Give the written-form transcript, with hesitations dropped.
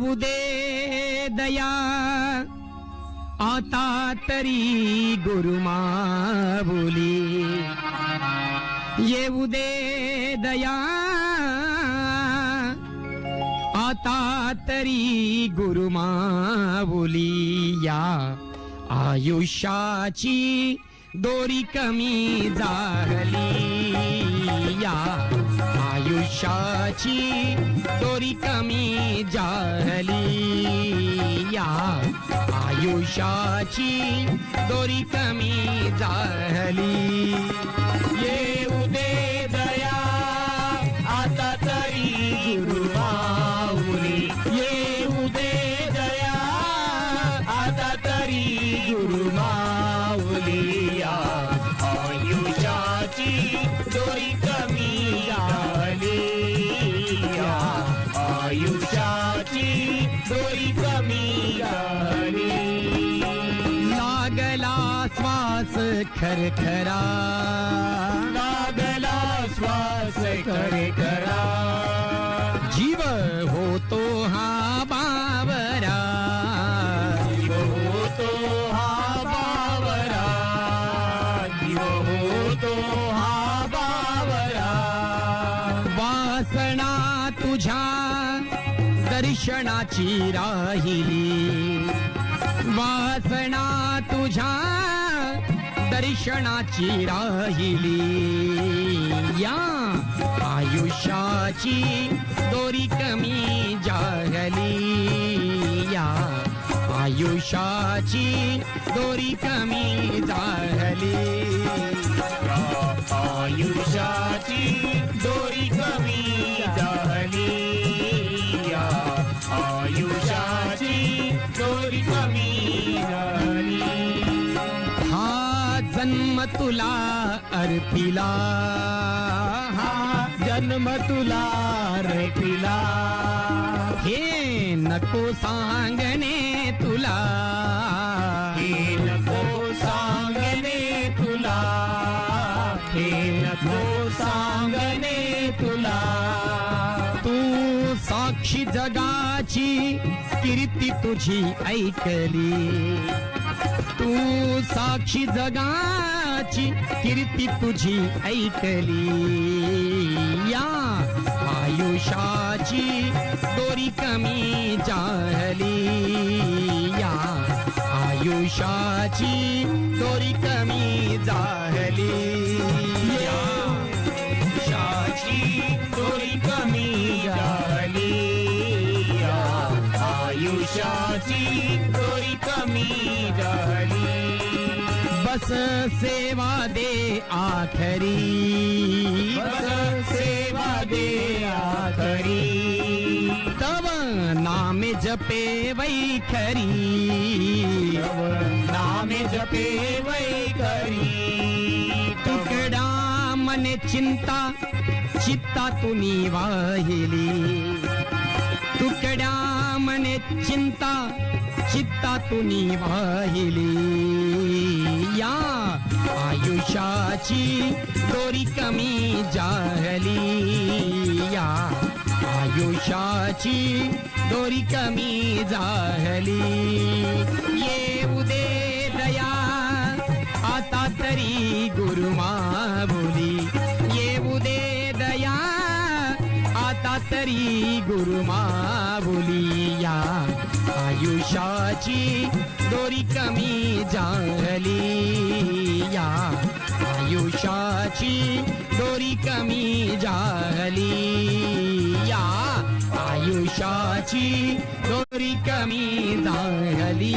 येऊ दे दया आता तरी गुरुमाऊली, येऊ दे दया आता तरी गुरुमाऊली, या आयुष्याची दोरी कमी झाली, या आयुष्याची दोरी कमी झाली, या आयुष्याची दोरी कमी झाली. येऊ दे दया आता तरी गुरुमाऊली, येऊ दे दया आता तरी गुरुमाऊली, या आयुष्याची दोरी कमी झाली, या आयुष्याची दोरी कमी झाली. लागला श्वास खरखरा, लागला श्वास खरखरा, जीव होतो हा बावरा, जीव होतो हा बावरा, जीव होतो हा बावरा. वासना तुझ्या दर्शनाची राहिली, वासना तुझ्या दर्शनाची राहिली, या आयुष्याची दोरी कमी झाली, या आयुष्याची दोरी कमी झाली, आयुष्याची दोरी कमी झाली, या आयुष्याची दोरी कमी झाली. हा जन्म तुला अर्पिला, हा जन्म तुला अर्पिला, हे नको सांगणे तुला, हे नको सांगणे तुला, हे नको सांगणे तुला. तू साक्षी जगाची कीर्ती तुझी ऐकली, तू साक्षी जगाची कीर्ती तुझी ऐकली, या आयुष्याची दोरी कमी झाली, या आयुष्याची दोरी कमी झाली, या आयुष्याची दोरी कमी झाली, या आयुष्याची दोरी कमी झाली. बस सेवा दे आखरी, बस सेवा दे आखरी, तव नाम जपे वैखरी, तव नाम जपे वैखरी. तुकडा मने चिंता चित्ता तुनी वाहिली, तुकडा मने चिंता चित्ता तुनी वाहिली, या आयुष्याची दोरी कमी झाली, या आयुष्याची दोरी कमी झाली. येऊ दे दया आता तरी गुरुमाऊली, येऊ दे दया आता तरी गुरुमाऊली, या आयुष्याची दोरी कमी झाली, या आयुष्याची दोरी कमी झाली, या आयुष्याची दोरी कमी झाली.